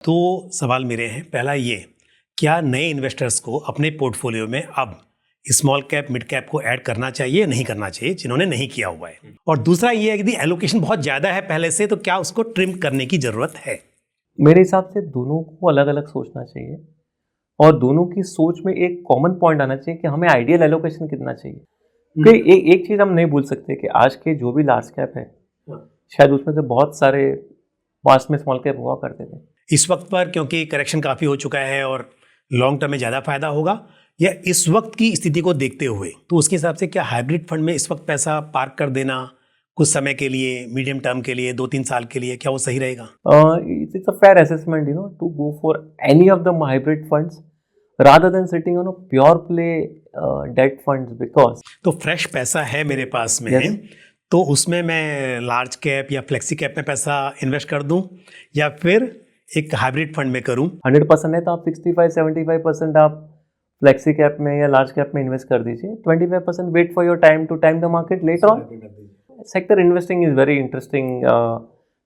दो सवाल मेरे हैं। पहला ये, क्या नए इन्वेस्टर्स को अपने पोर्टफोलियो में अब स्मॉल कैप मिड कैप को ऐड करना चाहिए, नहीं करना चाहिए, जिन्होंने नहीं किया हुआ है? और दूसरा ये है कि यदि एलोकेशन बहुत ज़्यादा है पहले से, तो क्या उसको ट्रिम करने की ज़रूरत है? मेरे हिसाब से दोनों को अलग अलग सोचना चाहिए और दोनों की सोच में एक कॉमन पॉइंट आना चाहिए कि हमें आइडियल एलोकेशन कितना चाहिए। क्योंकि एक चीज़ हम नहीं भूल सकते कि आज के जो भी लार्ज कैप है, शायद उसमें से बहुत सारे पास्ट में स्मॉल कैप हुआ करते थे। इस वक्त पर क्योंकि करेक्शन काफ़ी हो चुका है और लॉन्ग टर्म में ज़्यादा फायदा होगा, या इस वक्त की स्थिति को देखते हुए तो उसके हिसाब से क्या हाइब्रिड फंड में इस वक्त पैसा पार्क कर देना कुछ समय के लिए, मीडियम टर्म के लिए, 2-3 साल के लिए, क्या वो सही रहेगा? It's a fair assessment, to go for any of the hybrid funds rather than sitting on a pure play debt funds because तो फ्रेश पैसा है मेरे पास में, Yes. तो उसमें मैं लार्ज कैप या फ्लेक्सी कैप में पैसा इन्वेस्ट कर दूं या फिर एक हाइब्रिड फंड में करूं? 100% है तो आप 65-75% आप फ्लेक्सी कैप में या लार्ज कैप में इन्वेस्ट कर दीजिए। 25% wait for your time to time the market later on. Sector investing is very interesting,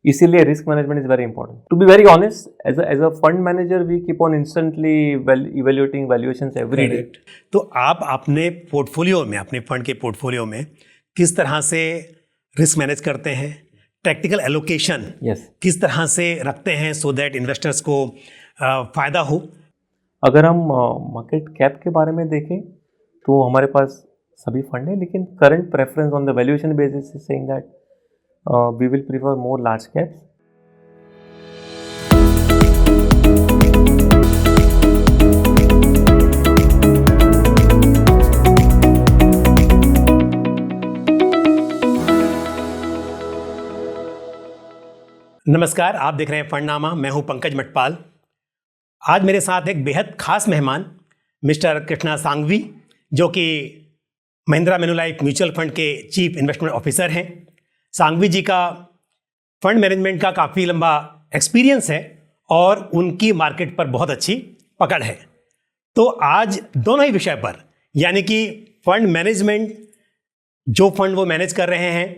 इसीलिए risk management is very important. To be very honest, as a fund manager we keep on instantly evaluating valuations every day. तो आप अपने portfolio में, अपने fund के portfolio में किस तरह से रिस्क मैनेज करते हैं? टैक्टिकल एलोकेशन किस तरह से रखते हैं सो दैट इन्वेस्टर्स को फायदा हो? अगर हम मार्केट कैप के बारे में देखें तो हमारे पास सभी फंड है, लेकिन current preference on the valuation basis is saying that we will prefer more large caps. नमस्कार, आप देख रहे हैं फंडनामा। मैं हूं पंकज मटपाल। आज मेरे साथ एक बेहद खास मेहमान मिस्टर कृष्णा सांघवी, जो कि महिंद्रा मैन्युलाइफ म्यूचुअल फंड के चीफ इन्वेस्टमेंट ऑफिसर हैं। सांघवी जी का फंड मैनेजमेंट का काफ़ी लंबा एक्सपीरियंस है और उनकी मार्केट पर बहुत अच्छी पकड़ है। तो आज दोनों ही विषय पर, यानी कि फंड मैनेजमेंट, जो फंड वो मैनेज कर रहे हैं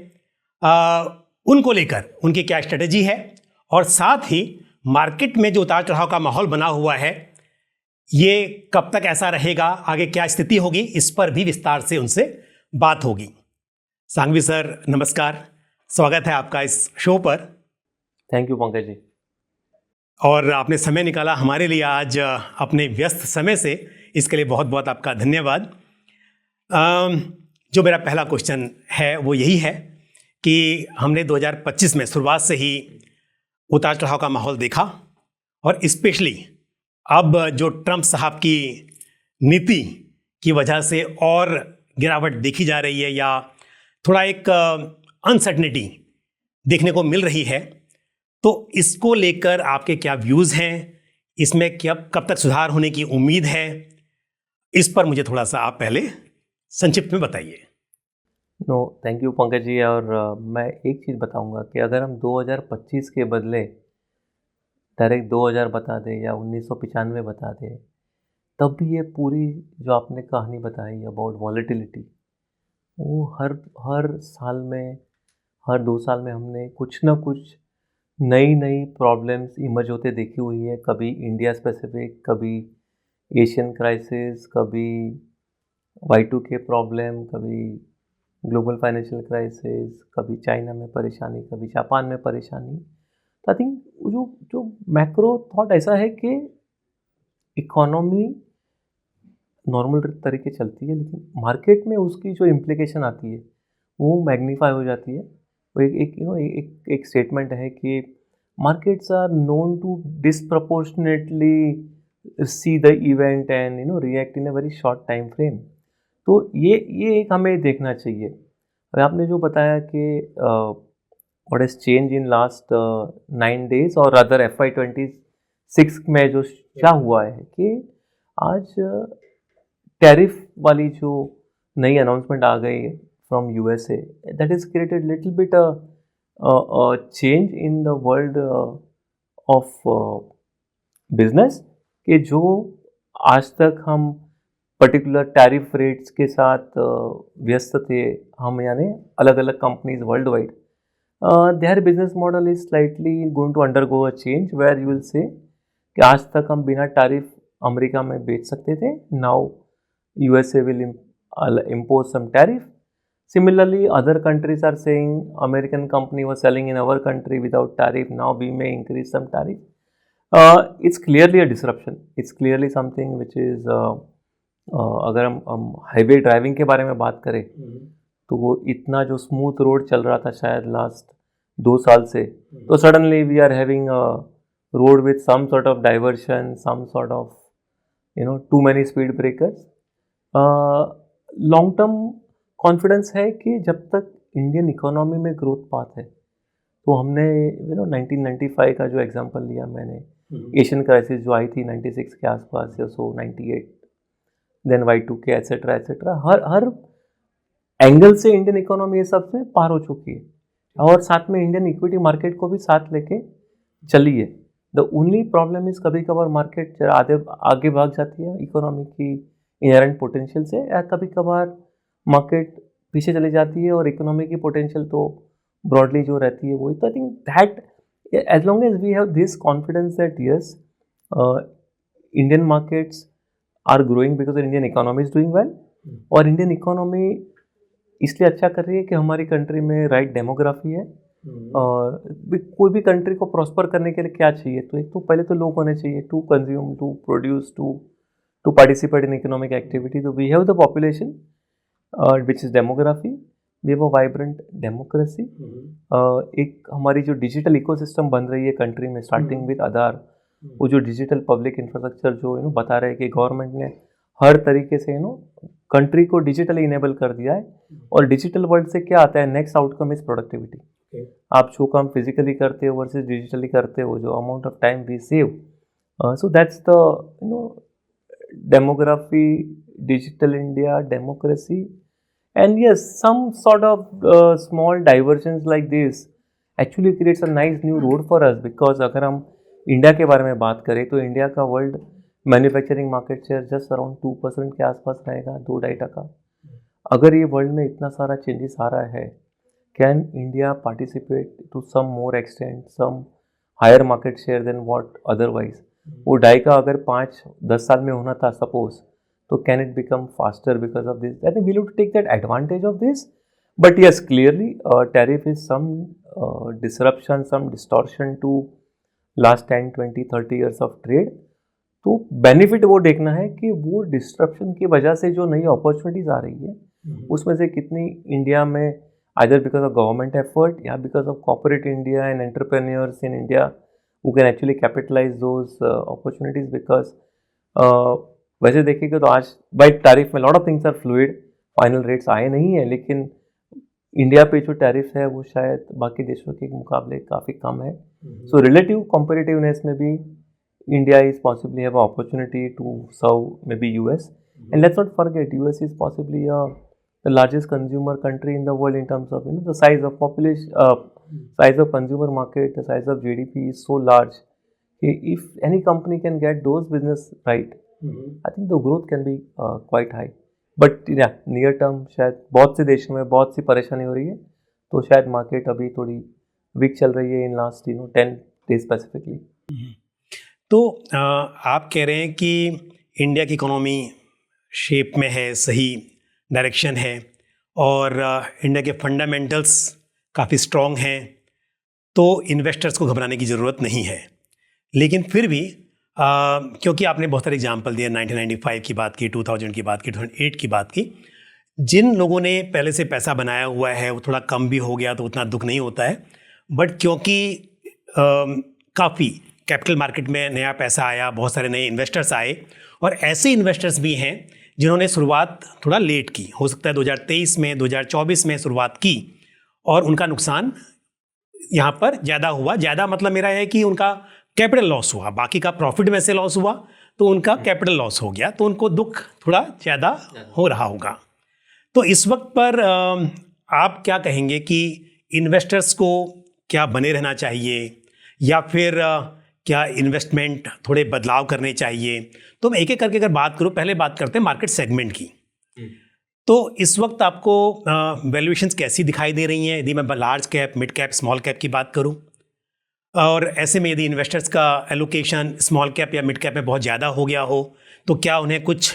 उनको लेकर उनकी क्या स्ट्रेटेजी है, और साथ ही मार्केट में जो उतार चढ़ाव का माहौल बना हुआ है ये कब तक ऐसा रहेगा, आगे क्या स्थिति होगी, इस पर भी विस्तार से उनसे बात होगी। सांघवी सर, नमस्कार, स्वागत है आपका इस शो पर। थैंक यू पंकज जी। और आपने समय निकाला हमारे लिए आज अपने व्यस्त समय से, इसके लिए बहुत बहुत आपका धन्यवाद। जो मेरा पहला क्वेश्चन है वो यही है कि हमने 2025 में शुरुआत से ही उतार चढ़ाव का माहौल देखा, और स्पेशली अब जो ट्रंप साहब की नीति की वजह से और गिरावट देखी जा रही है, या थोड़ा एक अनसर्टनिटी देखने को मिल रही है। तो इसको लेकर आपके क्या व्यूज़ हैं? इसमें कब तक सुधार होने की उम्मीद है? इस पर मुझे थोड़ा सा आप पहले संक्षिप्त में बताइए। नो, थैंक यू पंकज जी। और मैं एक चीज़ बताऊंगा कि अगर हम 2025 के बदले डायरेक्ट 2000 बता दें या 1995 बता दें, तब भी ये पूरी जो आपने कहानी बताई अबाउट वॉलेटिलिटी, वो हर साल में, हर 2 साल में हमने कुछ ना कुछ नई प्रॉब्लम्स इमर्ज होते देखी हुई है। कभी इंडिया स्पेसिफिक, कभी एशियन क्राइसिस, कभी Y2K प्रॉब्लम, कभी ग्लोबल फाइनेंशियल क्राइसिस, कभी चाइना में परेशानी, कभी जापान में परेशानी। तो आई थिंक जो मैक्रो थॉट ऐसा है कि इकोनॉमी नॉर्मल तरीके चलती है, लेकिन मार्केट में उसकी जो इम्प्लीकेशन आती है वो मैग्नीफाई हो जाती है। वो एक स्टेटमेंट है कि markets are known to disproportionately see the event and react in a very short time frame. तो ये एक हमें देखना चाहिए। और आपने जो बताया कि what has change in last 9 days और अदर FY26 में जो क्या हुआ है कि आज टैरिफ वाली जो नई अनाउंसमेंट आ गई है from USA, that is created little bit change in the world of business, कि जो आज तक हम पर्टिकुलर टैरिफ रेट्स के साथ व्यस्त थे, हम यानी अलग अलग companies world wide, their business model is slightly going to undergo a change where you will say कि आज तक हम बिना टैरिफ अमेरिका में बेच सकते थे, now USA will impose some tariff. Similarly, other countries are saying American company was selling in our country without tariff, now we may increase some tariff. It's clearly a disruption. It's clearly something which is अगर हम highway driving के बारे में बात करें तो वो इतना जो स्मूथ रोड चल रहा था शायद लास्ट 2 साल से, तो suddenly we are having road with some sort of diversion, some sort of too many speed breakers. Long term confidence है कि जब तक इंडियन इकोनॉमी में ग्रोथ पाथ है, तो हमने 1995 का जो एग्जांपल लिया मैंने, एशियन क्राइसिस जो आई थी 96 के आसपास या सो 98, देन Y2K एट्सेट्रा एट्सेट्रा, हर एंगल से इंडियन इकोनॉमी ये सबसे पार हो चुकी है, और साथ में इंडियन इक्विटी मार्केट को भी साथ लेके चली है. द ओनली प्रॉब्लम इज कभी कभार मार्केट आगे भाग जाती है इकोनॉमी की इनहेरेंट पोटेंशियल से, या कभी कभार मार्केट पीछे चली जाती है और इकोनॉमी की पोटेंशियल तो ब्रॉडली जो रहती है वही. तो I think that as long as we have this confidence that yes Indian markets are growing because Indian economy is doing well, और इंडियन इकोनॉमी इसलिए अच्छा कर रही है कि हमारी कंट्री में राइट डेमोग्राफी है. और कोई भी कंट्री को प्रॉस्पर करने के लिए क्या चाहिए, तो एक तो पहले तो लोग होने चाहिए to consume, to produce, to participate in economic activity. तो we have the population which is demography, we have a vibrant democracy. एक हमारी जो डिजिटल इकोसिस्टम बन रही है कंट्री में, स्टार्टिंग विद आधार, वो जो डिजिटल पब्लिक इंफ्रास्ट्रक्चर जो बता रहे हैं कि गवर्नमेंट ने हर तरीके से कंट्री को डिजिटली इनेबल कर दिया है. और डिजिटल वर्ल्ड से क्या आता है, नेक्स्ट आउटकम इज प्रोडक्टिविटी. आप जो काम फिजिकली करते हो वर्सेस डिजिटली करते हो, जो amount of time we save, so that's the demography, digital India, democracy. And yes, some sort of small diversions like this actually creates a nice new road for us, because अगर हम India के बारे में बात करें तो India का world manufacturing market share just around 2% के आसपास रहेगा, 2-2.5%. अगर ये वर्ल्ड में इतना सारा चेंजेस आ रहा है, can India participate to some more extent, some higher market share than what otherwise. वो 2.5% अगर 5-10 साल में होना था suppose, so can it become faster because of this? I think we'll have to take that advantage of this. But yes, clearly tariff is some disruption, some distortion to last 10, 20, 30 years of trade. तो benefit वो देखना है कि वो disruption की वजह से जो नई अपॉर्चुनिटीज आ रही है उसमें से कितनी इंडिया में either because of government effort या because of corporate India and entrepreneurs in India who can actually capitalise those opportunities. Because वैसे देखेंगे तो आज बाई टैरिफ में lot of things are fluid, final rates आए नहीं है, लेकिन इंडिया पे जो टैरिफ है वो शायद बाकी देशों के मुकाबले काफ़ी कम है. सो रिलेटिव कॉम्पिटिटिवनेस में भी India is possibly have opportunity to serve maybe US. And let's not forget US is possibly the largest consumer country in the world in terms of the size of population, size of consumer market, the size of GDP is so large कि if any company can get those business right, I think the growth can be quite high. But yeah, near term शायद बहुत से देशों में बहुत सी परेशानी हो रही है, तो शायद मार्केट अभी थोड़ी वीक चल रही है इन लास्ट 10 days स्पेसिफिकली. तो आप कह रहे हैं कि इंडिया की इकोनॉमी शेप में है, सही डायरेक्शन है, और इंडिया के फंडामेंटल्स काफ़ी स्ट्रॉन्ग हैं, तो इन्वेस्टर्स को घबराने की ज़रूरत नहीं है. लेकिन फिर भी क्योंकि आपने बहुत सारे एग्जाम्पल दिए, 1995 की बात की, 2000 की बात की, 2008 की बात की, जिन लोगों ने पहले से पैसा बनाया हुआ है वो थोड़ा कम भी हो गया तो उतना दुख नहीं होता है. बट क्योंकि काफ़ी कैपिटल मार्केट में नया पैसा आया, बहुत सारे नए इन्वेस्टर्स आए, और ऐसे इन्वेस्टर्स भी हैं जिन्होंने शुरुआत थोड़ा लेट की, हो सकता है 2023 में, 2024 में शुरुआत की, और उनका नुकसान यहाँ पर ज़्यादा हुआ. ज़्यादा मतलब मेरा है कि उनका कैपिटल लॉस हुआ, बाकी का प्रॉफिट में से लॉस हुआ तो उनका कैपिटल लॉस हो गया, तो उनको दुख थोड़ा ज़्यादा हो रहा होगा. तो इस वक्त पर आप क्या कहेंगे कि इन्वेस्टर्स को क्या बने रहना चाहिए, या फिर क्या इन्वेस्टमेंट थोड़े बदलाव करने चाहिए? तो मैं एक एक करके अगर बात करूँ, पहले बात करते हैं मार्केट सेगमेंट की. तो इस वक्त आपको वैल्यूएशंस कैसी दिखाई दे रही हैं, यदि मैं large cap, mid cap, small cap की बात करूँ? और ऐसे में यदि इन्वेस्टर्स का एलोकेशन स्मॉल कैप या मिड कैप में बहुत ज़्यादा हो गया हो तो क्या उन्हें कुछ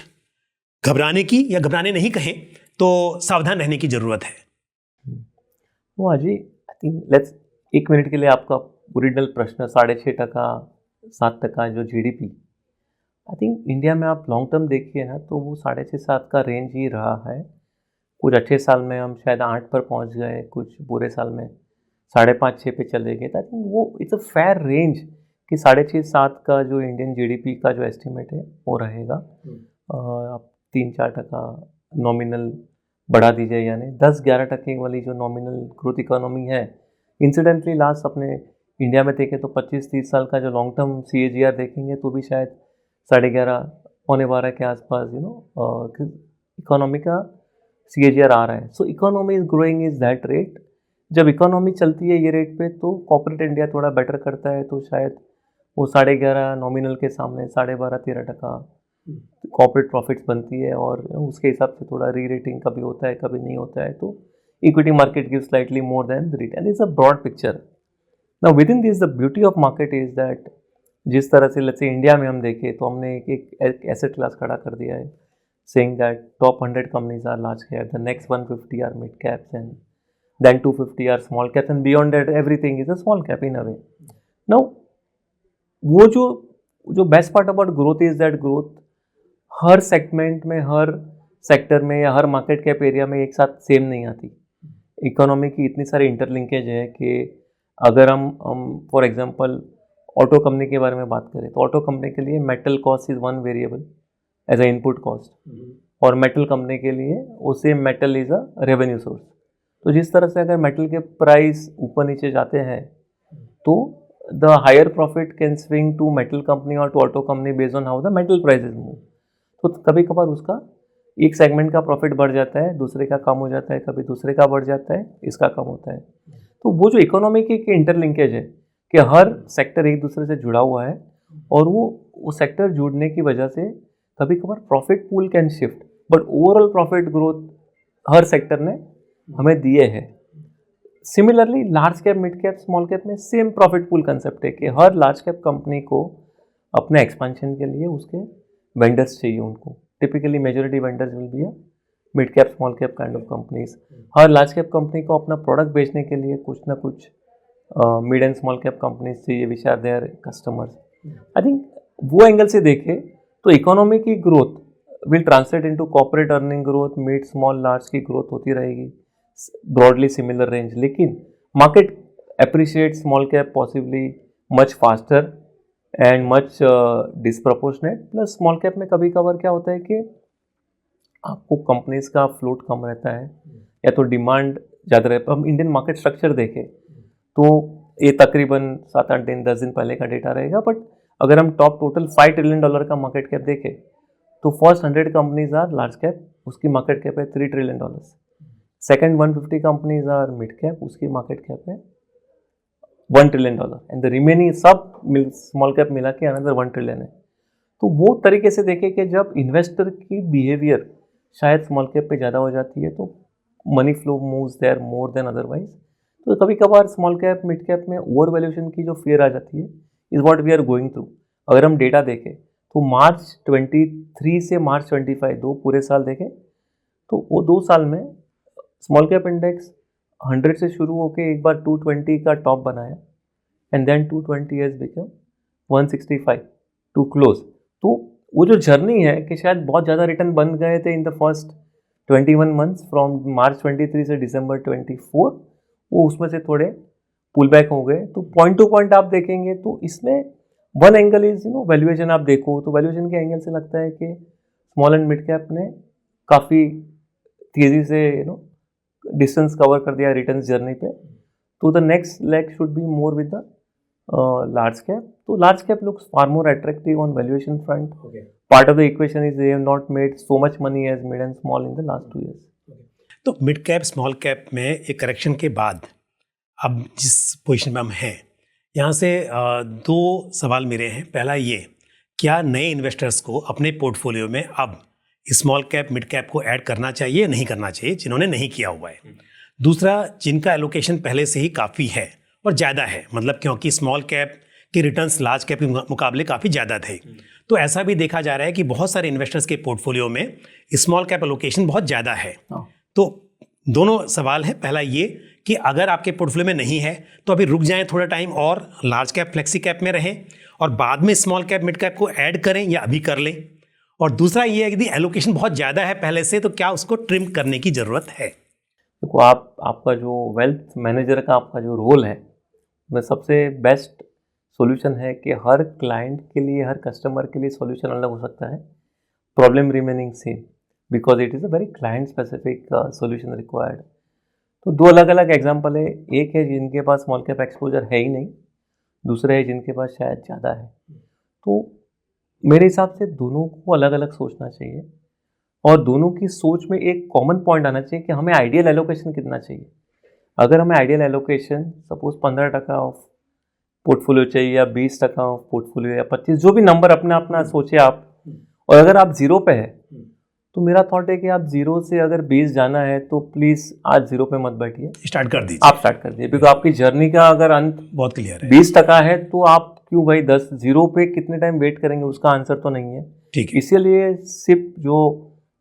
घबराने की, या घबराने नहीं कहें तो सावधान रहने की ज़रूरत है? वो अजी, आई थिंक लेट्स 1 मिनट के लिए आपका ओरिजिनल प्रश्न 6.5% 7% जो जीडीपी, आई थिंक इंडिया में आप लॉन्ग टर्म देखिए ना तो वो 6.5-7 का रेंज ही रहा है। कुछ अच्छे साल में हम शायद 8 पर पहुंच गए, कुछ बुरे साल में 5.5-6 पे चले गए। आई थिंक वो इट्स अ फेयर रेंज कि 6.5-7 का जो इंडियन जीडीपी का जो एस्टिमेट है वो रहेगा। आप 3-4% नॉमिनल बढ़ा दीजिए, यानी 10-11% वाली जो नॉमिनल ग्रोथ इकोनॉमी है। इंसिडेंटली लास्ट अपने इंडिया में देखें तो 25-30 साल का जो लॉन्ग टर्म CAGR देखेंगे तो भी शायद 11.5-12 के आसपास इकोनॉमी का CAGR आ रहा है। So economy is growing is that rate. जब इकोनॉमी चलती है ये रेट पे तो कॉर्पोरेट इंडिया थोड़ा बेटर करता है, तो शायद वो 11.5 नॉमिनल के सामने 12.5-13% कॉर्पोरेट प्रॉफिट्स बनती है, और उसके हिसाब से थोड़ा री रेटिंग कभी होता है कभी नहीं होता है, तो equity market give slightly more than the return. It's a broad picture. Now within this the beauty of market is that जिस तरह से लेट्स से इंडिया में हम देखें तो हमने एक एसेट क्लास खड़ा कर दिया है, saying that top 100 companies are large cap, the next 150 are mid caps, and then 250 are small caps, and beyond that everything is a small cap in a way. Now वो जो best part about growth is that growth her segment में, हर sector में या हर market cap area में एक साथ same नहीं आती। इकोनॉमी की इतनी सारी इंटरलिंकेज है कि अगर हम फॉर एग्जांपल ऑटो कंपनी के बारे में बात करें तो ऑटो कंपनी के लिए metal cost is one variable as a input cost, और मेटल कंपनी के लिए वो same metal is a revenue source. तो जिस तरह से अगर मेटल के प्राइस ऊपर नीचे जाते हैं तो the higher profit can swing to metal company और to auto company based on how the metal prices move. तो कभी कभार उसका एक सेगमेंट का प्रॉफिट बढ़ जाता है, दूसरे का कम हो जाता है, कभी दूसरे का बढ़ जाता है, इसका कम होता है। तो वो जो इकोनॉमी की इंटरलिंकेज है कि हर सेक्टर एक दूसरे से जुड़ा हुआ है, और वो सेक्टर जुड़ने की वजह से कभी कभार profit pool can shift, but overall profit growth her sector ने हमें दिए हैं। Similarly large cap, mid cap, small cap में सेम प्रॉफिट पूल कंसेप्ट है कि हर लार्ज कैप कंपनी को अपने एक्सपेंशन के लिए उसके वेंडर्स चाहिए उनको। Typically majority vendors will be a mid cap, small cap kind of companies. हर लार्ज कैप कंपनी को अपना प्रोडक्ट बेचने के लिए कुछ ना कुछ mid and small cap companies चाहिए which are their customers. I think वो एंगल से देखें तो इकोनॉमी की growth will translate into corporate earning growth, mid small large की ग्रोथ होती रहेगी ब्रॉडली सिमिलर रेंज। लेकिन market appreciate small cap possibly much faster and much disproportionate. Plus small cap में कभी कभार क्या होता है कि आपको कंपनीज का फ्लोट कम रहता है या तो डिमांड ज़्यादा रहता है। हम इंडियन मार्केट स्ट्रक्चर देखें तो ये तकरीबन 7-8 दिन 10 दिन पहले का डेटा रहेगा, बट अगर हम टॉप टोटल $5 ट्रिलियन का मार्केट कैप देखें तो first 100 companies are large cap, उसकी मार्केट कैप है $3 trillion. Second 150 companies are mid cap, उसकी मार्केट कैप है $1 ट्रिलियन, एंड द रिमेनिंग सब स्मॉल कैप मिला के अनदर 1 ट्रिलियन है। तो वो तरीके से देखें कि जब इन्वेस्टर की बिहेवियर शायद स्मॉल कैप पे ज़्यादा हो जाती है तो money flow moves there more than otherwise. तो कभी कभार स्मॉल कैप, मिड कैप में ओवर वैल्यूएशन की जो फियर आ जाती है is what we are going through. अगर हम डेटा देखें तो मार्च 23 से मार्च 25 दो पूरे साल देखें तो वो 2 साल में स्मॉल कैप इंडेक्स 100 से शुरू होकर एक बार 220 का टॉप बनाया, and then 220 has become 165 to close. तो वो जो जर्नी है कि शायद बहुत ज़्यादा रिटर्न बन गए थे in the first 21 months from March 23 से दिसंबर 24, वो उसमें से थोड़े पुल बैक हो गए। तो पॉइंट टू पॉइंट आप देखेंगे तो इसमें वन एंगल इज वैल्यूएशन। आप देखो तो वैल्यूएशन के एंगल से लगता है कि स्मॉल एंड मिड कैप ने काफ़ी तेज़ी से डिस्टेंस कवर कर दिया रिटर्न जर्नी पे। तो the next leg should be more with the large cap. So large cap looks far more attractive on valuation front. Okay. Part of the equation is they have not made so much money as mid and small in the last 2 years. Okay. तो mid cap, small cap में एक correction के बाद अब जिस position में हम हैं, यहाँ से 2 सवाल मेरे हैं। पहला ये, क्या नए इन्वेस्टर्स को अपने पोर्टफोलियो में अब स्मॉल कैप, मिड कैप को ऐड करना चाहिए, नहीं करना चाहिए, जिन्होंने नहीं किया हुआ है? दूसरा, जिनका एलोकेशन पहले से ही काफ़ी है और ज़्यादा है, मतलब क्योंकि स्मॉल कैप के रिटर्न्स लार्ज कैप के मुकाबले काफ़ी ज़्यादा थे। तो ऐसा भी देखा जा रहा है कि बहुत सारे इन्वेस्टर्स के पोर्टफोलियो में स्मॉल कैप एलोकेशन बहुत ज़्यादा है। तो दोनों सवाल है, पहला ये कि अगर आपके पोर्टफोलियो में नहीं है तो अभी रुक जाएं थोड़ा टाइम और लार्ज कैप फ्लेक्सी कैप में रहें और बाद में स्मॉल कैप मिड कैप को ऐड करें या अभी कर लें। और दूसरा ये है कि यदि एलोकेशन बहुत ज़्यादा है पहले से तो क्या उसको ट्रिम करने की ज़रूरत है। देखो, आपका जो वेल्थ मैनेजर का आपका जो रोल है, मैं सबसे बेस्ट सॉल्यूशन है कि हर क्लाइंट के लिए, हर कस्टमर के लिए सॉल्यूशन अलग हो सकता है, problem remaining same, because it is a very client specific solution required. तो दो अलग अलग एग्जांपल है, एक है जिनके पास स्मॉल कैप एक्सपोजर है ही नहीं, दूसरा है जिनके पास शायद ज़्यादा है। तो मेरे हिसाब से दोनों को अलग अलग सोचना चाहिए और दोनों की सोच में एक कॉमन पॉइंट आना चाहिए कि हमें आइडियल एलोकेशन कितना चाहिए। अगर हमें ideal allocation suppose 15% of portfolio चाहिए या 20% ऑफ पोर्टफोलियो या 25, जो भी नंबर अपना अपना सोचे आप, और अगर आप जीरो पे है तो मेरा थॉट है कि आप जीरो से अगर 20 जाना है तो प्लीज़ आज जीरो पे मत बैठिए, स्टार्ट कर दीजिए। आप स्टार्ट कर दीजिए, बिकॉज आपकी जर्नी का अगर अंत बहुत क्लियर है, 20% है तो आप क्यों भाई 10 जीरो पे कितने टाइम वेट करेंगे, उसका आंसर तो नहीं है। ठीक है। इसीलिए सिर्फ जो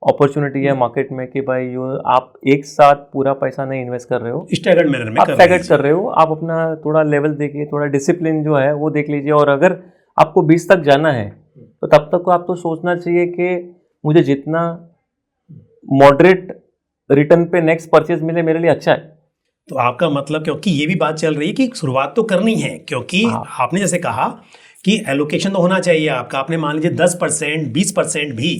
अपॉर्चुनिटी है मार्केट में कि भाई आप एक साथ पूरा पैसा नहीं इन्वेस्ट कर रहे हो, स्टैगर्ड मैनर में आप स्टैगर्ड कर रहे हो, आप अपना थोड़ा लेवल देखिए, थोड़ा डिसिप्लिन जो है वो देख लीजिए। और अगर आपको 20 तक जाना है तो तब तक को आपको सोचना चाहिए कि मुझे जितना मॉडरेट रिटर्न पे नेक्स्ट परचेज मिले मेरे लिए अच्छा है। तो आपका मतलब, क्योंकि ये भी बात चल रही है कि शुरुआत तो करनी है, क्योंकि आपने जैसे कहा कि एलोकेशन तो होना चाहिए आपका, आपने मान लीजिए 10% 20% भी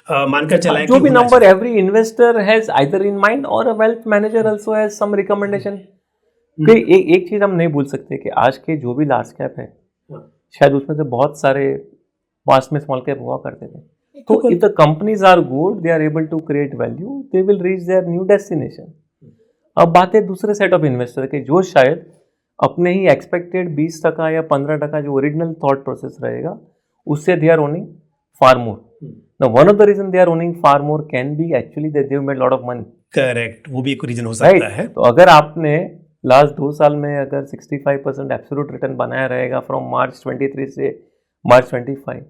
मानकर चला जो भी number every investor has either in mind और a wealth manager also has some recommendation. एक चीज हम नहीं भूल सकते कि आज के जो भी लार्ज कैप है शायद उसमें से बहुत सारे पास्ट में स्मॉल कैप हुआ करते थे। तो if the companies are good, they are able to create value, they will reach their new destination. अब बात है दूसरे सेट ऑफ इन्वेस्टर के जो शायद अपने ही एक्सपेक्टेड 20% या 15% जो ओरिजिनल थॉट प्रोसेस रहेगा उससे they are owning far more. Now, one of the reason they are owning far more can be actually that they have made lot of money. Correct, वो भी एक रीजन हो सकता है। तो अगर आपने लास्ट 2 साल में अगर 65% एब्सोल्यूट रिटर्न बनाया रहेगा फ्रॉम मार्च 23 से मार्च 25,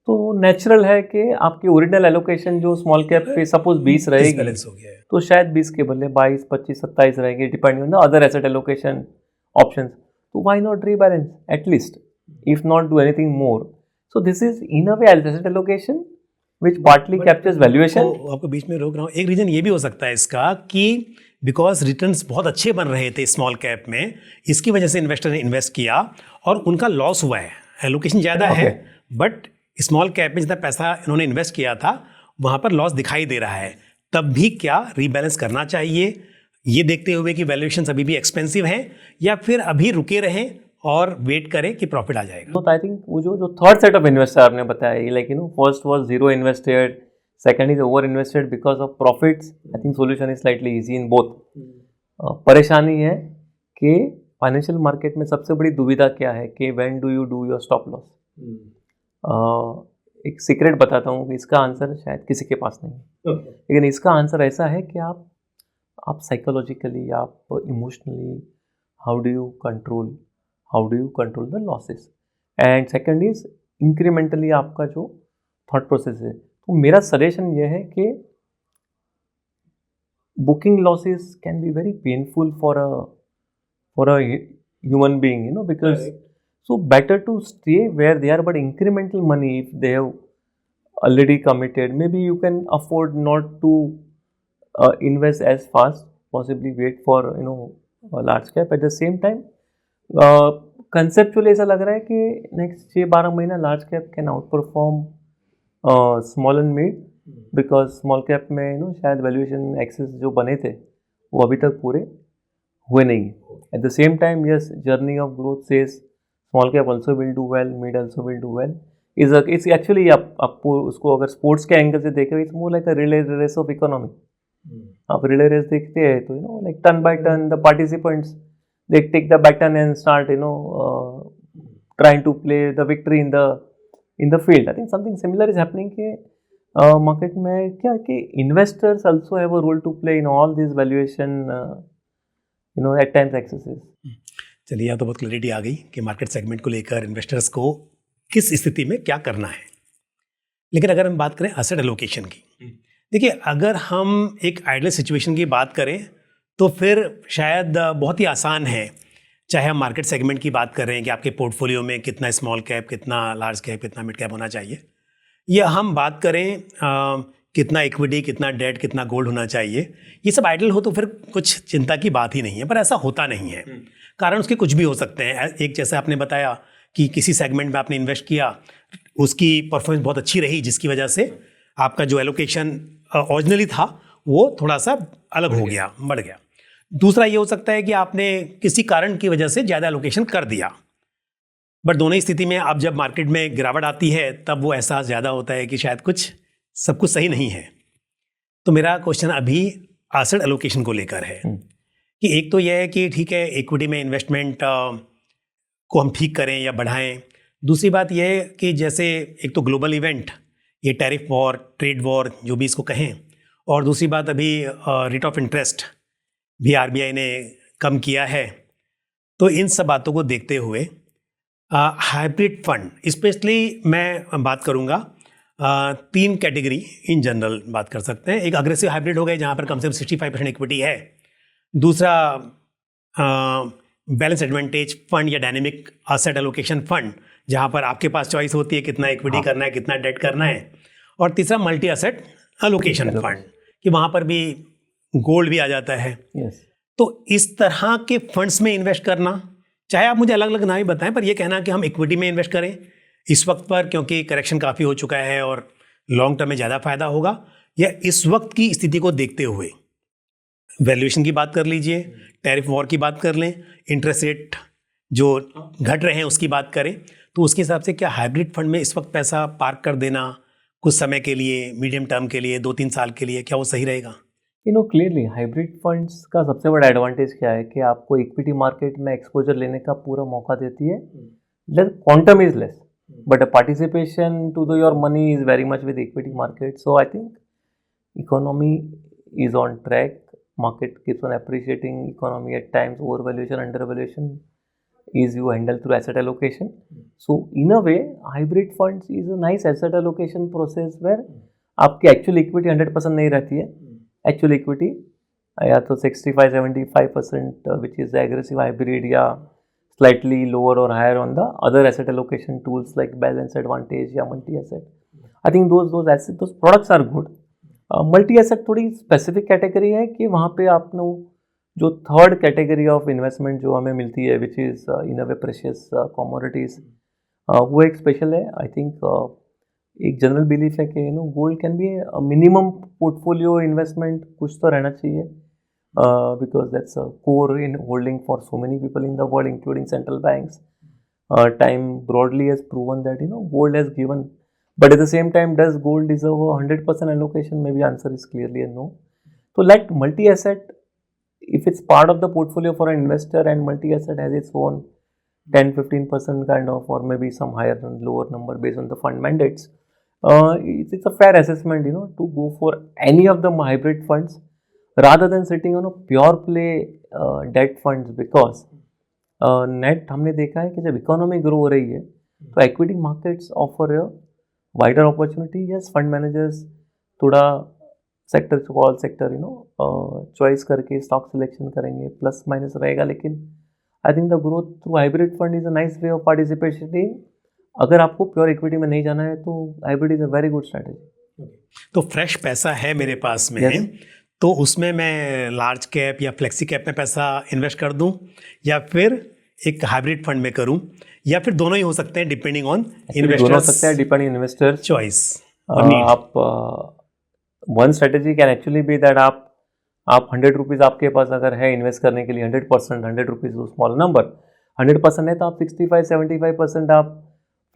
तो नेचुरल है कि आपकी ओरिजिनल एलोकेशन जो स्मॉल कैप पे सपोज 20 रहेगी बैलेंस हो गया है, तो शायद 20 के बदले 22, 25, 27 रहेगी, depending on the other asset allocation options. तो why not rebalance at least, if not do anything more. So this is in a way asset allocation which partly captures valuation। आपको बीच में रोक रहा हूँ, एक रीजन ये भी हो सकता है इसका कि बिकॉज रिटर्न्स बहुत अच्छे बन रहे थे स्मॉल कैप में, इसकी वजह से इन्वेस्टर ने इन्वेस्ट किया और उनका लॉस हुआ है। एलोकेशन ज़्यादा है बट स्मॉल कैप में जितना पैसा इन्होंने इन्वेस्ट किया था वहाँ पर लॉस दिखाई दे रहा है। तब भी क्या रीबैलेंस करना चाहिए, ये देखते हुए कि वैल्यूएशंस अभी भी एक्सपेंसिव हैं, या फिर अभी रुके रहें और वेट करें कि प्रॉफिट आ जाएगा? तो आई थिंक वो जो थर्ड सेट ऑफ इन्वेस्टर आपने बताया, like first was zero invested, second is over invested because of profits. I think solution is slightly easy in both. परेशानी है कि फाइनेंशियल मार्केट में सबसे बड़ी दुविधा क्या है कि when do you do your stop loss. एक सीक्रेट बताता हूँ कि इसका आंसर शायद किसी के पास नहीं है, लेकिन इसका आंसर ऐसा है कि आप साइकोलॉजिकली, आप emotionally, how do you control the losses, and second is incrementally आपका जो थॉट प्रोसेस है। तो मेरा सजेशन ये है कि booking losses can be very painful for a human being, because so better to stay where they are, but incremental money if they have already committed, maybe you can afford not to invest as fast, possibly wait for a large cap. At the same time conceptually ऐसा लग रहा है कि next 6-12 महीना large cap can outperform small and mid, because small cap में शायद valuation excess जो बने थे वो अभी तक पूरे हुए नहीं। At the same time, yes, journey of growth says small cap also will do well, mid also will do well. It's actually आपको उसको अगर स्पोर्ट्स के एंगल से देखें, it's more like a relay race of economy। आप relay race देखते हैं तो like turn by turn the participants they take the baton and start trying to play the victory in the field. I think something similar is happening कि market में क्या कि investors also have a role to play in all these valuation at times excesses। चलिए, यहाँ तो बहुत clarity आ गई कि मार्केट सेगमेंट को लेकर इन्वेस्टर्स को किस स्थिति में क्या करना है। लेकिन अगर हम बात करें एसेट एलोकेशन की, देखिए, अगर हम एक आइडियल सिचुएशन की बात करें तो फिर शायद बहुत ही आसान है। चाहे हम मार्केट सेगमेंट की बात कर रहे हैं कि आपके पोर्टफोलियो में कितना स्मॉल कैप, कितना लार्ज कैप, कितना मिड कैप होना चाहिए, या हम बात करें कितना इक्विटी, कितना डेट, कितना गोल्ड होना चाहिए, ये सब आइडियल हो तो फिर कुछ चिंता की बात ही नहीं है। पर ऐसा होता नहीं है। कारण उसके कुछ भी हो सकते हैं। एक जैसे आपने बताया कि किसी सेगमेंट में आपने इन्वेस्ट किया, उसकी परफॉर्मेंस बहुत अच्छी रही, जिसकी वजह से आपका जो एलोकेशन ओरिजिनली था वो थोड़ा सा अलग हो गया, बढ़ गया। दूसरा ये हो सकता है कि आपने किसी कारण की वजह से ज़्यादा एलोकेशन कर दिया। बट दोनों ही स्थिति में अब जब मार्केट में गिरावट आती है तब वो एहसास ज़्यादा होता है कि शायद सब कुछ सही नहीं है। तो मेरा क्वेश्चन अभी एसेट एलोकेशन को लेकर है कि एक तो यह है कि ठीक है, इक्विटी में इन्वेस्टमेंट को हम ठीक करें या बढ़ाएं। दूसरी बात यह है कि जैसे एक तो ग्लोबल इवेंट, ये टैरिफ वॉर, ट्रेड वॉर, जो भी इसको कहें, और दूसरी बात अभी रेट ऑफ इंटरेस्ट भी आरबीआई ने कम किया है। तो इन सब बातों को देखते हुए हाइब्रिड फंड, स्पेशली मैं बात करूँगा 3 कैटेगरी इन जनरल बात कर सकते हैं। एक अग्रेसिव हाइब्रिड हो गए जहाँ पर कम से कम 65% इक्विटी है। दूसरा बैलेंस एडवांटेज फंड या डायनेमिक एसेट एलोकेशन फंड, जहाँ पर आपके पास चॉइस होती है कितना इक्विटी करना है, कितना डेट करना है। और तीसरा मल्टी एसेट एलोकेशन फंड, कि वहाँ पर भी गोल्ड भी आ जाता है। तो इस तरह के फंड्स में इन्वेस्ट करना, चाहे आप मुझे अलग अलग ना ही बताएं, पर ये कहना कि हम इक्विटी में इन्वेस्ट करें इस वक्त पर क्योंकि करेक्शन काफ़ी हो चुका है और लॉन्ग टर्म में ज़्यादा फायदा होगा, या इस वक्त की स्थिति को देखते हुए वैल्यूएशन की बात कर लीजिए, टैरिफ वॉर की बात कर लें, इंटरेस्ट रेट जो घट रहे हैं उसकी बात करें, तो उसके हिसाब से क्या हाइब्रिड फंड में इस वक्त पैसा पार्क कर देना कुछ समय के लिए, मीडियम टर्म के लिए, 2-3 साल के लिए, क्या वो सही रहेगा? क्लियरली हाइब्रिड फंड्स का सबसे बड़ा एडवांटेज क्या है कि आपको इक्विटी मार्केट में एक्सपोजर लेने का पूरा मौका देती है। Quantum is less but a participation to your money is very much with equity market. So I think economy is on track. Market keeps on appreciating economy at times. Overvaluation, undervaluation is you handle through asset allocation. So in a way, hybrid funds is a nice asset allocation process where आपकी actual equity 100% नहीं रहती है. Actual equity या तो 65-75% which is the aggressive hybrid या slightly lower or higher on the other asset allocation tools like balance advantage या multi asset. I think those products are good. Multi asset थोड़ी specific category है कि वहाँ पे आपने जो third category of investment जो हमें मिलती है which is in a way precious commodities, वो एक special है. I think एक general belief है कि gold can be a minimum portfolio investment, कुछ तो रहना चाहिए. Because that's a core in holding for so many people in the world, including central banks. Time broadly has proven that gold has given, but at the same time, does gold deserve a 100% allocation? Maybe answer is clearly a no. So let multi-asset, if it's part of the portfolio for an investor, and multi-asset has its own 10-15% kind of, or maybe some higher and lower number based on the fund mandates, it's a fair assessment, to go for any of the hybrid funds rather than sitting on a pure play debt funds, because net हमने देखा है कि जब economy grow हो रही है तो equity markets offer a wider opportunity. Yes, fund managers थोड़ा sector to all sector choice करके स्टॉक सिलेक्शन करेंगे, प्लस माइनस रहेगा, लेकिन I think the growth through hybrid fund is a nice way of participation. अगर आपको pure equity में नहीं जाना है तो hybrid is a very good strategy. तो फ्रेश पैसा है मेरे पास में, yes. तो उसमें मैं लार्ज कैप या फ्लेक्सी कैप में पैसा इन्वेस्ट कर दूं, या फिर एक हाइब्रिड फंड में करूं, या फिर दोनों ही हो सकते हैं डिपेंडिंग ऑन इन्वेस्टर्स. दोनों हो सकते हैं डिपेंडिंग इन्वेस्टर्स चॉइस. आप one strategy can actually be that आप 100 रुपीज़ आपके पास अगर है इन्वेस्ट करने के लिए 100%, 100 रुपीज़ स्मॉल नंबर 100% है, तो आप 65-75% आप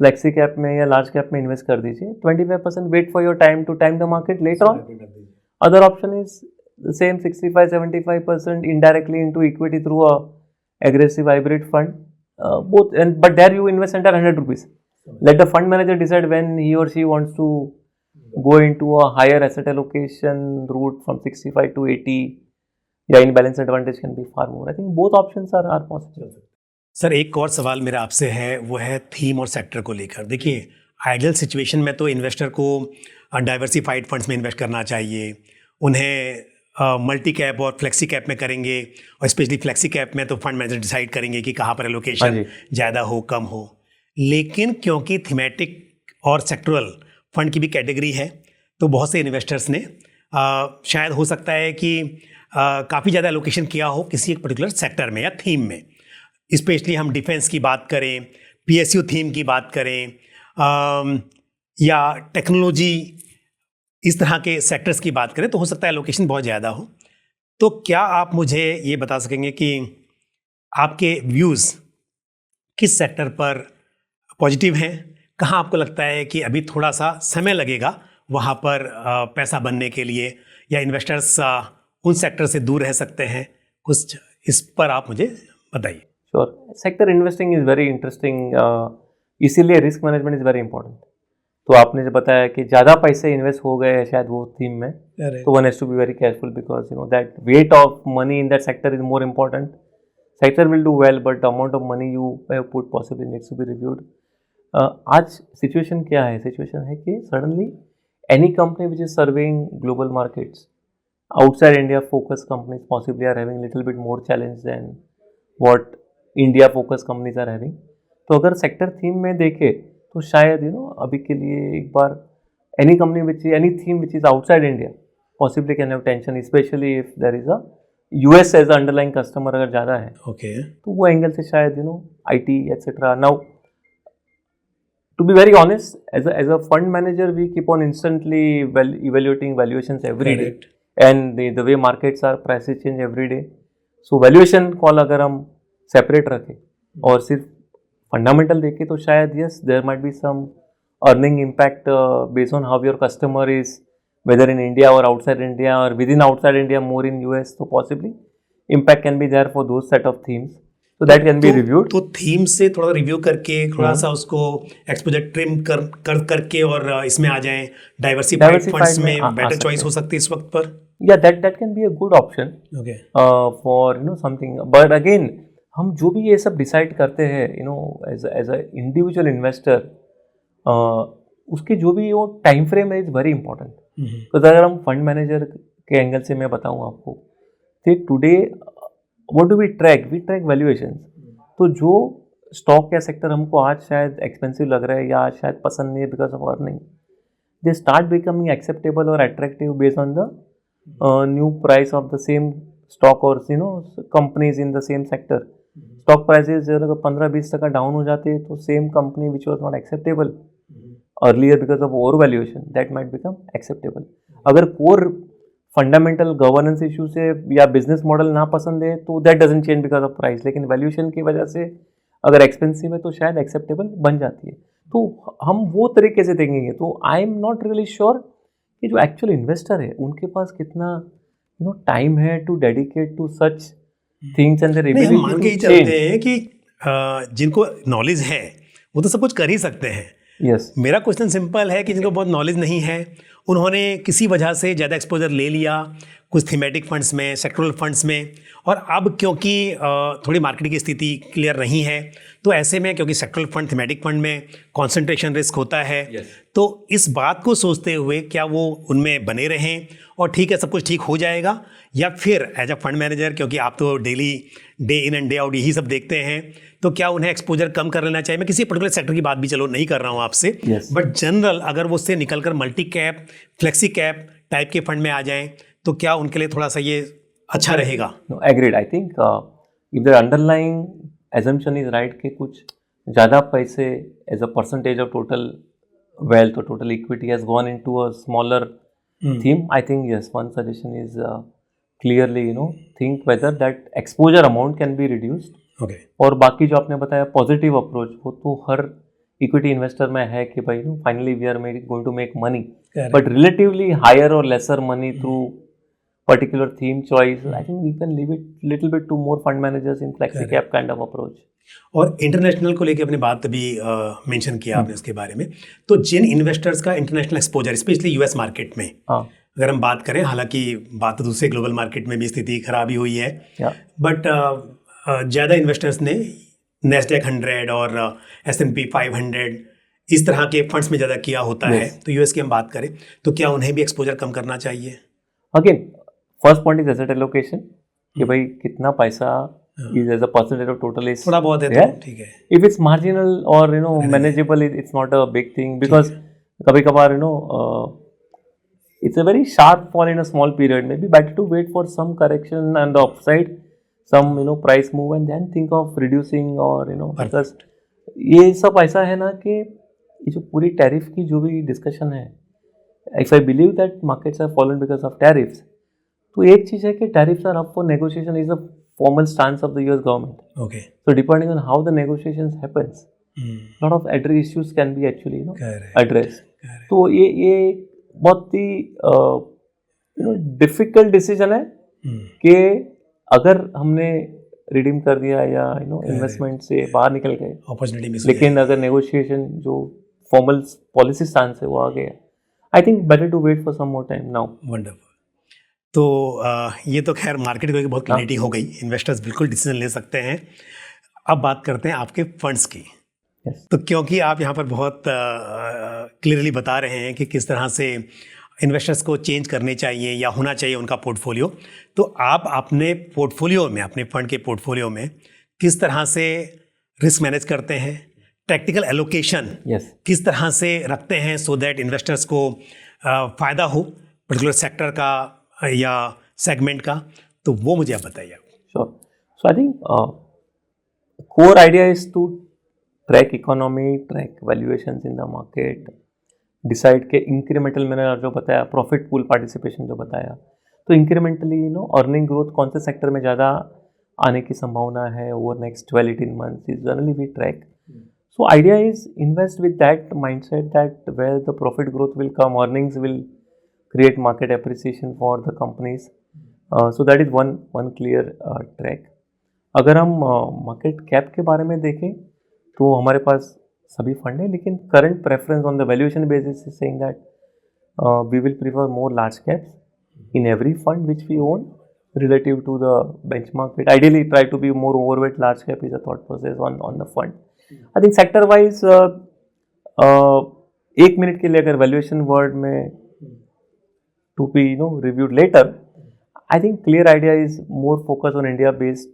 फ्लेक्सी कैप में या लार्ज कैप में इन्वेस्ट कर दीजिए. 25% wait for your time to time the market later on. Other option is the same 65-75% indirectly into equity through a aggressive hybrid fund. But there you invest under 100 rupees. Let the fund manager decide when he or she wants to go into a higher asset allocation route from 65 to 80. Yeah, in balance advantage can be far more. I think both options are possible. Sir एक और सवाल मेरा आपसे है, वो है theme और sector को लेकर। देखिए, आइडियल सिचुएशन में तो इन्वेस्टर को डाइवर्सिफाइड फंड्स में इन्वेस्ट करना चाहिए। उन्हें मल्टी कैप और फ्लेक्सी कैप में करेंगे, और स्पेशली फ्लेक्सी कैप में तो फंड मैनेजर डिसाइड करेंगे कि कहाँ पर एलोकेशन ज़्यादा हो कम हो। लेकिन क्योंकि थीमेटिक और सेक्टरल फंड की भी कैटेगरी है, तो बहुत से इन्वेस्टर्स ने शायद हो सकता है कि काफ़ी ज़्यादा एलोकेशन किया हो किसी एक पर्टिकुलर सेक्टर में या थीम में। स्पेशली हम डिफेंस की बात करें, PSU थीम की बात करें, या टेक्नोलॉजी, इस तरह के सेक्टर्स की बात करें, तो हो सकता है एलोकेशन बहुत ज़्यादा हो। तो क्या आप मुझे ये बता सकेंगे कि आपके व्यूज़ किस सेक्टर पर पॉजिटिव हैं, कहाँ आपको लगता है कि अभी थोड़ा सा समय लगेगा वहाँ पर पैसा बनने के लिए, या इन्वेस्टर्स उन सेक्टर से दूर रह सकते हैं? कुछ इस पर आप मुझे बताइए। Sure, sector investing is very interesting, इसीलिए risk management is very important. तो आपने जो बताया कि ज़्यादा पैसे इन्वेस्ट हो गए हैं शायद वो थीम में, तो one has to be very careful, because you know that weight of money in that sector is more important. Sector will do well, but amount of money you have put possibly needs to be reviewed. आज situation क्या है? Situation है कि suddenly any company which is serving global markets, outside India focused companies possibly are having little bit more challenge than what India focused companies are having. तो अगर sector theme में देखें तो शायद अभी के लिए एक बार any company which any theme which is outside India possibly can have tension, especially if there is a US as a underlying customer अगर ज़्यादा है, तो वो एंगल से शायद IT etc. Now to be very honest, as a fund manager we keep on instantly evaluating valuations every day. And the way markets are, prices change every day. So valuation call अगर हम separate रखें और सिर्फ fundamental देखें तो शायद yes there might be some earning impact based on how your customer is, whether in India or outside India or within outside India more in US, so possibly impact can be there for those set of themes. So that can be reviewed. तो theme से थोड़ा review करके थोड़ा सा उसको exposure trim करके और इसमें आ जाएं, डाइवर्सिफाइड फंड्स में बेटर चॉइस हो सकती है इस वक्त पर। Yeah, that can be a good option. Okay. For something. But again, हम जो भी ये सब डिसाइड करते हैं as a individual investor, उसके जो भी वो टाइम फ्रेम है इज वेरी इंपॉर्टेंट। तो अगर हम फंड मैनेजर के एंगल से मैं बताऊँ आपको, तो today what do we track valuation. तो जो स्टॉक या सेक्टर हमको आज शायद एक्सपेंसिव लग रहा है या आज शायद पसंद नहीं है because of earning, they start becoming acceptable और attractive based on the new price of the same stock और companies in the same sector. Stock prices अगर 15-20% डाउन हो जाते हैं तो same company which was not acceptable earlier because of over valuation that might become acceptable. अगर core fundamental governance issue से या business model ना पसंद है तो that doesn't change because of price, लेकिन वैल्यूएशन की वजह से अगर एक्सपेंसिव है तो शायद एक्सेप्टेबल बन जाती है। तो हम वो तरीके से देखेंगे। तो I am not really sure कि जो एक्चुअल इन्वेस्टर है उनके पास कितना टाइम है to dedicate to such things and their ability to मान के ही चलते हैं कि जिनको नॉलेज है वो तो सब कुछ कर ही सकते हैं। यस, मेरा क्वेश्चन सिंपल है कि जिनको बहुत नॉलेज नहीं है, उन्होंने किसी वजह से ज़्यादा एक्सपोजर ले लिया कुछ थीमेटिक फंड्स में, सेक्टरल फंड्स में, और अब क्योंकि थोड़ी मार्केट की स्थिति क्लियर नहीं है तो ऐसे में क्योंकि सेक्टरल फंड थीमेटिक फंड में कॉन्सेंट्रेशन रिस्क होता है, तो इस बात को सोचते हुए क्या वो उनमें बने रहें और ठीक है सब कुछ ठीक हो जाएगा, या फिर एज अ फंड मैनेजर क्योंकि आप तो daily day in and day out यही सब देखते हैं, तो क्या उन्हें एक्सपोजर कम कर लेना चाहिए? मैं किसी पर्टिकुलर सेक्टर की बात भी चलो नहीं कर रहा हूँ आपसे, बट जनरल अगर वो उससे निकल कर multi cap, flexi cap type के फंड में आ जाएं तो क्या उनके लिए थोड़ा सा ये अच्छा रहेगा? Agreed. I think if the underlying assumption is right कि कुछ ज़्यादा पैसे as a percentage of total wealth और total equity has gone into a smaller theme, I think yes one suggestion is clearly think whether that exposure amount can be reduced. और बाकी जो आपने बताया पॉजिटिव अप्रोच, वो तो हर equity investor में है कि भाई finally we are going to make money, but relatively higher और lesser money through particular theme choice. I think we can leave it little bit to more fund managers in flexi cap kind of approach. और international को लेके अपने बात भी mention किया आपने उसके बारे में, तो जिन इन्वेस्टर्स का international exposure specially US market में अगर हम बात करें, हालांकि बात तो दूसरे ग्लोबल मार्केट में भी स्थिति खराब ही हुई है, बट ज़्यादा इन्वेस्टर्स ने नेस्डैक 100 और S&P 500 इस तरह के फंड्स में ज़्यादा किया होता है, तो यूएस की हम बात करें तो क्या उन्हें भी एक्सपोजर कम करना चाहिए? Again first point is asset allocation, कि भाई कितना पैसा is as a percentage of total is थोड़ा बहुत है तो ठीक है। इफ इट्स मार्जिनल और manageable, it's not a big thing, because कभी कभार it's a very sharp fall in a small period. Maybe better to wait for some correction and the upside, some price move, and then think of reducing or because ये सब ऐसा है ना कि ये जो पूरी टैरिफ की जो भी डिस्कशन है, if I believe that markets have fallen because of tariffs, तो एक चीज़ है कि tariffs are up for negotiation is a formal stance of the US government. Okay. So depending on how the negotiations happens, lot of address issues can be actually addressed. तो ये बहुत ही difficult decision है कि अगर हमने redeem कर दिया या इन्वेस्टमेंट से बाहर निकल गए, अपॉर्चुनिटी मिस, लेकिन अगर नेगोशिएशन जो फॉर्मल पॉलिसी स्टांस है वो आ गया, I think better to wait for some more time now. Wonderful. तो ये तो खैर मार्केट को बहुत क्लैरिटी हो गई, इन्वेस्टर्स बिल्कुल डिसीजन ले सकते हैं। अब बात करते हैं आपके फंड्स की। तो क्योंकि आप यहाँ पर बहुत क्लियरली बता रहे हैं कि किस तरह से इन्वेस्टर्स को चेंज करने चाहिए या होना चाहिए उनका पोर्टफोलियो, तो आप अपने पोर्टफोलियो में, अपने फंड के पोर्टफोलियो में किस तरह से रिस्क मैनेज करते हैं, टैक्टिकल एलोकेशन किस तरह से रखते हैं सो दैट इन्वेस्टर्स को फ़ायदा हो पर्टिकुलर सेक्टर का या सेगमेंट का, तो वो मुझे आप बताइए। Sure. So I think core idea is to track economy, track valuations in the market, decide के इंक्रीमेंटल, मैंने जो बताया प्रॉफिट पूल पार्टिसिपेशन जो बताया, तो इंक्रीमेंटली अर्निंग ग्रोथ कौन से सेक्टर में ज़्यादा आने की संभावना है over next 12-18 months is generally we track. So idea is invest with that mindset that where the profit growth will come, earnings will create market appreciation for the companies. So that is one clear track. अगर हम market cap के बारे में देखें तो हमारे पास सभी fund है, लेकिन current preference on the valuation basis is saying that we will prefer more large caps in every fund which we own relative to the benchmark rate. Ideally try to be more overweight large cap is a thought process on the fund. I think sector wise एक minute के लिए अगर valuation word में to be reviewed later, I think clear idea is more focus on India based,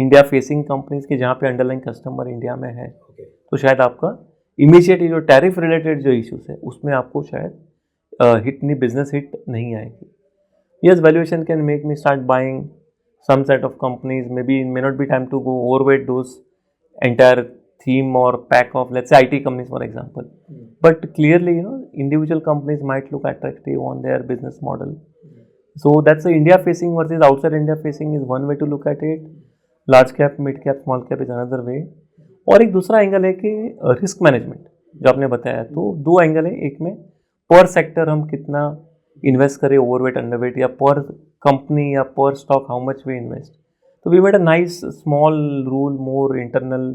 India facing companies के जहाँ पे underline customer India में है, तो शायद आपका इमीडिएट जो टैरिफ रिलेटेड जो इश्यूज है उसमें आपको शायद हिट नहीं, बिजनेस हिट नहीं आएगी। Yes, valuation can make me start buying some set of companies, maybe it may not be time to go overweight those entire theme or pack of, let's say, IT companies for example, but clearly individual companies might look attractive on their business model. So that's the India facing versus outside India facing is one way to look at it. Large cap, mid cap, small cap is another way. और एक दूसरा angle है कि risk management जो आपने बताया, तो दो एंगल है, एक में पर सेक्टर हम कितना इन्वेस्ट करें, ओवरवेट अंडरवेट, या पर कंपनी या per stock how much we invest. तो we made a nice small rule, more internal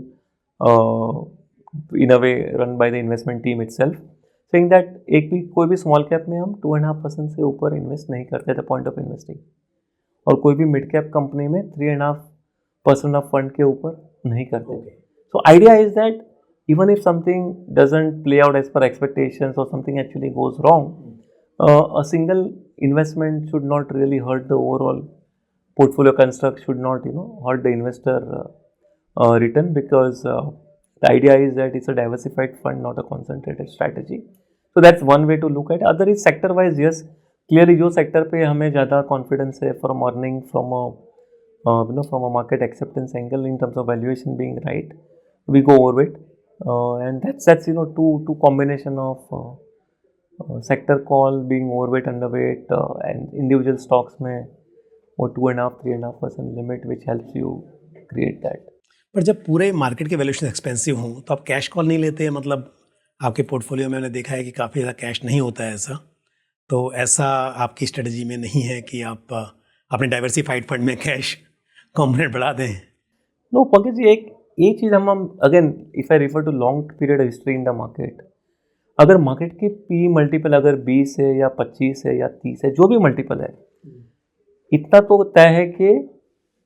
in a way run by the investment team itself, saying that एक भी कोई भी स्मॉल कैप में हम 2.5% से ऊपर इन्वेस्ट नहीं करते द पॉइंट ऑफ इन्वेस्टिंग, और कोई भी मिड कैप कंपनी में 3.5% ऑफ फंड के ऊपर नहीं करते। So idea is that even if something doesn't play out as per expectations और something actually goes wrong, a single investment should not really hurt the overall portfolio construct, should not hurt the investor return, because the idea is that it's a diversified fund, not a concentrated strategy. So that's one way to look at it. Other is sector wise, yes, clearly जो sector पे हमें ज़्यादा confidence है from earning, from a from a market acceptance angle in terms of valuation being right, we go overweight, and that's two combination of sector call being overweight, underweight, and individual stocks में वो 2.5-3.5% limit which helps you create that. पर जब पूरे market के valuation expensive हों तो आप cash call नहीं लेते हैं? मतलब आपके पोर्टफोलियो में मैंने देखा है कि काफ़ी ज़्यादा कैश नहीं होता है ऐसा, तो ऐसा आपकी स्ट्रेटजी में नहीं है कि आप अपने डाइवर्सिफाइड फंड में कैश कॉम्पोनेंट बढ़ा दें? नो पंकज जी, एक चीज़ हम again if I refer to long period history in the market, अगर मार्केट की पी मल्टीपल अगर 20 है या 25 है या 30 है, जो भी मल्टीपल है, इतना तो तय है कि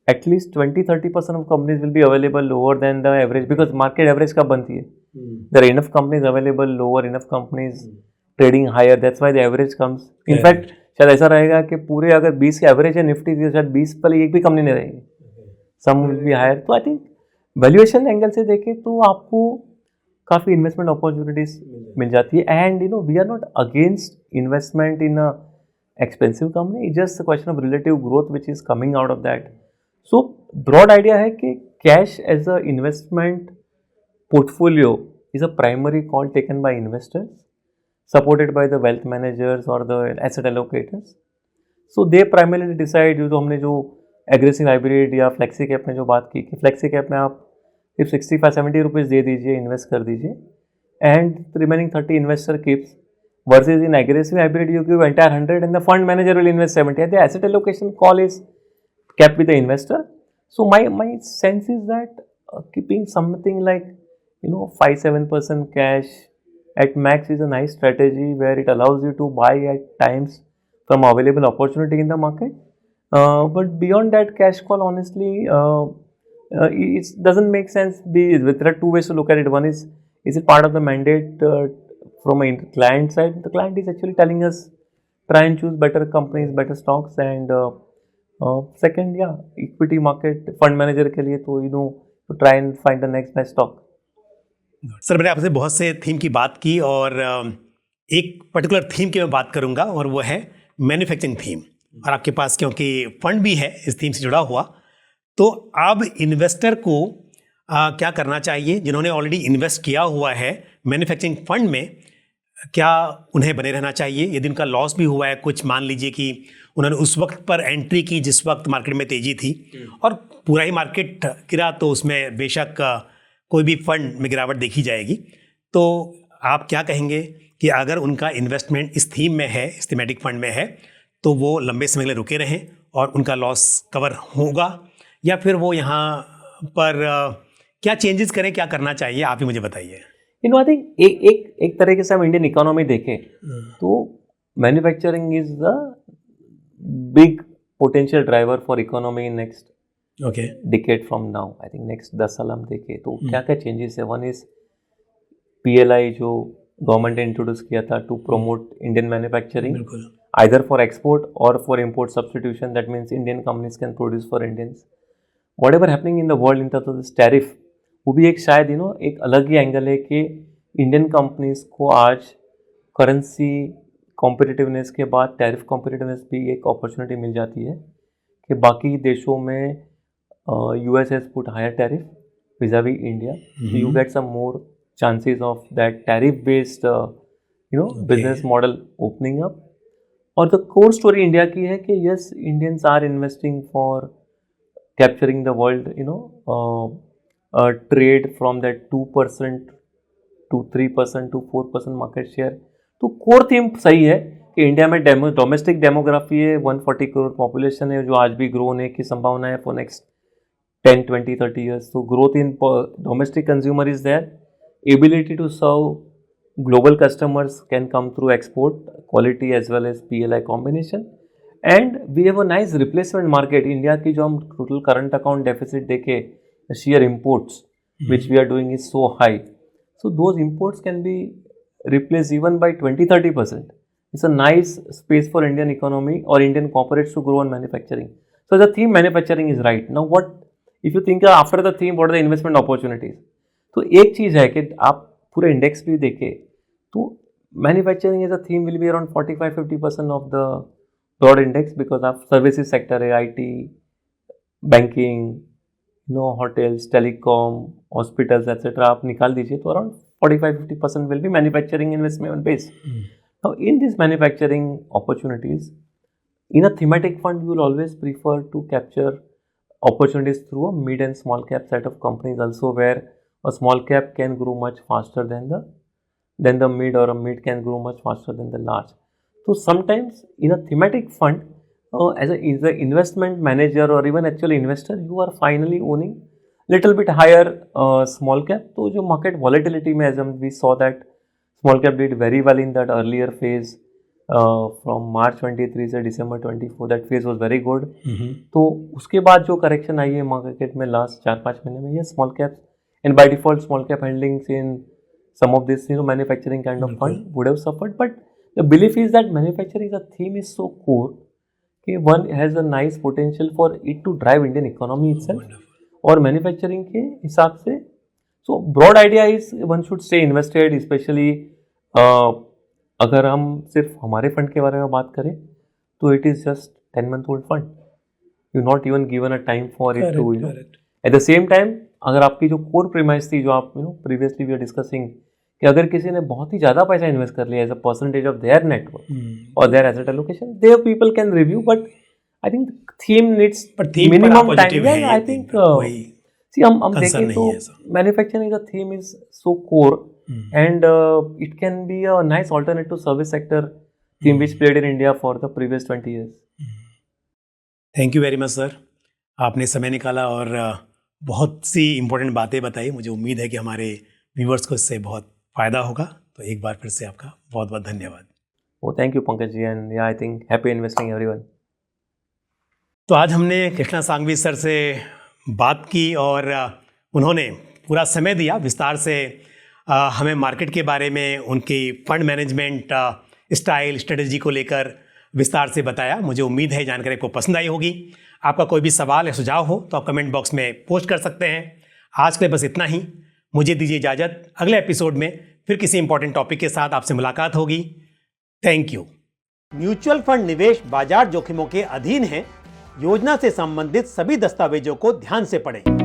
at least 20-30% of companies will be available lower than the average, because market average कब बनती है? There are enough companies available lower, enough companies trading higher, that's why the average comes. In fact शायद ऐसा रहेगा कि पूरे अगर 20 के एवरेज है निफ्टी की, शायद 20 पर एक भी कंपनी नहीं रहेगी, सम विल बी हायर. तो आई थिंक वैल्यूएशन एंगल से देखें तो आपको काफ़ी इन्वेस्टमेंट अपॉर्चुनिटीज मिल जाती है. And you know we are not against investment in a expensive company, it's just a question of relative growth which is coming out of that. So broad idea है कि cash as a investment portfolio is a primary call taken by investors, supported by the wealth managers or the asset allocators. So they primarily decide. जो हमने जो aggressive hybrid या flexi cap में जो बात की कि फ्लेक्सी कैप में आप सिर्फ 65-70 रुपीज़ दे दीजिए, इन्वेस्ट कर दीजिए, and remaining 30 investor keeps, versus in aggressive hybrid you give entire 100 and the fund manager will invest 70. The asset allocation call is kept with the investor. So my sense is that keeping something like 5-7% cash at max is a nice strategy where it allows you to buy at times from available opportunity in the market. But beyond that cash call, honestly, it doesn't make sense. There are two ways to look at it. One is it part of the mandate from a client side? The client is actually telling us try and choose better companies, better stocks, and second या equity market fund manager के लिए तो to try and find the next best stock. Sir मैंने आपसे बहुत से theme की बात की और एक पर्टिकुलर थीम की मैं बात करूंगा और वो है मैन्युफैक्चरिंग थीम. और आपके पास क्योंकि फंड भी है इस थीम से जुड़ा हुआ, तो अब इन्वेस्टर को क्या करना चाहिए जिन्होंने ऑलरेडी इन्वेस्ट किया हुआ है मैन्युफैक्चरिंग फंड में? क्या उन्हें बने रहना चाहिए यदि उनका लॉस भी हुआ है? कुछ मान लीजिए कि उन्होंने उस वक्त पर एंट्री की जिस वक्त मार्केट में तेज़ी थी और पूरा ही मार्केट गिरा, तो उसमें बेशक कोई भी फंड में गिरावट देखी जाएगी. तो आप क्या कहेंगे कि अगर उनका इन्वेस्टमेंट इस थीम में है, इस थीमेटिक फंड में है, तो वो लंबे समय के लिए रुके रहें और उनका लॉस कवर होगा, या फिर वो यहाँ पर क्या चेंजेस करें, क्या करना चाहिए? आप ही मुझे बताइए. आई थिंक एक तरीके से हम इंडियन इकोनॉमी देखें तो manufacturing is the big potential driver for economy in next decade from now. I think next 10 साल हम देखें तो क्या क्या चेंजेस है. वन इज PLI जो गवर्नमेंट ने इंट्रोड्यूस किया था to promote Indian manufacturing, either for export और for import substitution. That means Indian companies can produce for Indians. Whatever happening in the world in terms of this tariff, वो भी एक शायद एक अलग ही एंगल है कि इंडियन कंपनीज को आज करेंसी कॉम्पिटिटिवनेस के बाद टैरिफ कॉम्पिटिटिवनेस भी एक अपॉर्चुनिटी मिल जाती है कि बाकी देशों में US has put higher tariff vis-a-vis India, you get some more chances of that tariff based business model opening up. और द कोर स्टोरी इंडिया की है कि yes, Indians are investing for capturing the world trade from that 2% to 3% to 4% market share. तो core theme सही है कि India में domestic demography है, 140 करोड़ पॉपुलेशन है जो आज भी ग्रो होने की संभावना है for next 10, 20, 30 years. So growth in domestic consumer is there. Ability to serve global customers can come through export, quality as well as PLI combination. And we have a nice replacement market. India की जो हम total current account deficit देखे, sheer imports which we are doing is so high. So those imports can be replaced even by 20-30%. It's a nice space for Indian economy or Indian corporates to grow on manufacturing. So the theme manufacturing is right. Now what if you think after the theme what are the investment opportunities? तो एक चीज़ है कि आप पूरे index भी देखें तो manufacturing as a theme will be around 45-50% of the broad index because आप सर्विसेज सेक्टर है, IT, banking, hotels, telecom, hospitals etcetera आप निकाल दीजिए तो around 45-50% will be manufacturing investment base. Now in this manufacturing opportunities in a thematic fund, you will always prefer to capture opportunities through a mid and small cap set of companies also, where a small cap can grow much faster than the mid, or a mid can grow much faster than the large. So sometimes in a thematic fund, as an investment manager or even actual investor, you are finally owning little bit higher small cap. So जो market volatility में as we saw that small cap did very well in that earlier phase. From March 23 से दिसंबर 24 that phase was very good. तो उसके बाद जो correction आई है market में last 4-5 महीने में, ये small caps and by default small cap holdings in some of this manufacturing kind of fund would have suffered, but the belief is that manufacturing as a theme is so core कि one has a nice potential for it to drive Indian economy itself. और manufacturing के हिसाब से so broad idea is one should stay invested, especially अगर हम सिर्फ हमारे fund के बारे में बात करें तो it is just 10-month-old fund. You not even given a time for it to at the same time. अगर आपकी जो कोर प्रीमाइस थी, जो आप प्रीवियसली वी आर डिस्कसिंग, कि अगर किसी ने बहुत ही ज़्यादा पैसा इन्वेस्ट कर लिया as a percentage of their network और their asset allocation, their people can review, but I think theme needs minimum time. I think see हम देखें तो मैन्युफैक्चरिंग का theme is so core and it can be a nice alternate to service sector theme which played in India for the previous 20 years. Thank you very much sir, आपने समय निकाला और बहुत सी important बातें बताई. मुझे उम्मीद है कि हमारे व्यूवर्स को इससे बहुत फ़ायदा होगा. तो एक बार फिर से आपका बहुत बहुत धन्यवाद. Thank you Pankaj ji, and I think happy investing everyone. तो आज हमने कृष्णा सांघवी सर से बात की और उन्होंने पूरा समय दिया, विस्तार से हमें मार्केट के बारे में, उनकी फंड मैनेजमेंट स्टाइल स्ट्रेटजी को लेकर विस्तार से बताया. मुझे उम्मीद है जानकारी को पसंद आई होगी. आपका कोई भी सवाल या सुझाव हो तो आप कमेंट बॉक्स में पोस्ट कर सकते हैं. आज के लिए बस इतना ही. मुझे दीजिए इजाज़त. अगले एपिसोड में फिर किसी इंपॉर्टेंट टॉपिक के साथ आपसे मुलाकात होगी. Thank you. म्यूचुअल फंड निवेश बाजार जोखिमों के अधीन है. योजना से संबंधित सभी दस्तावेजों को ध्यान से पढ़ें.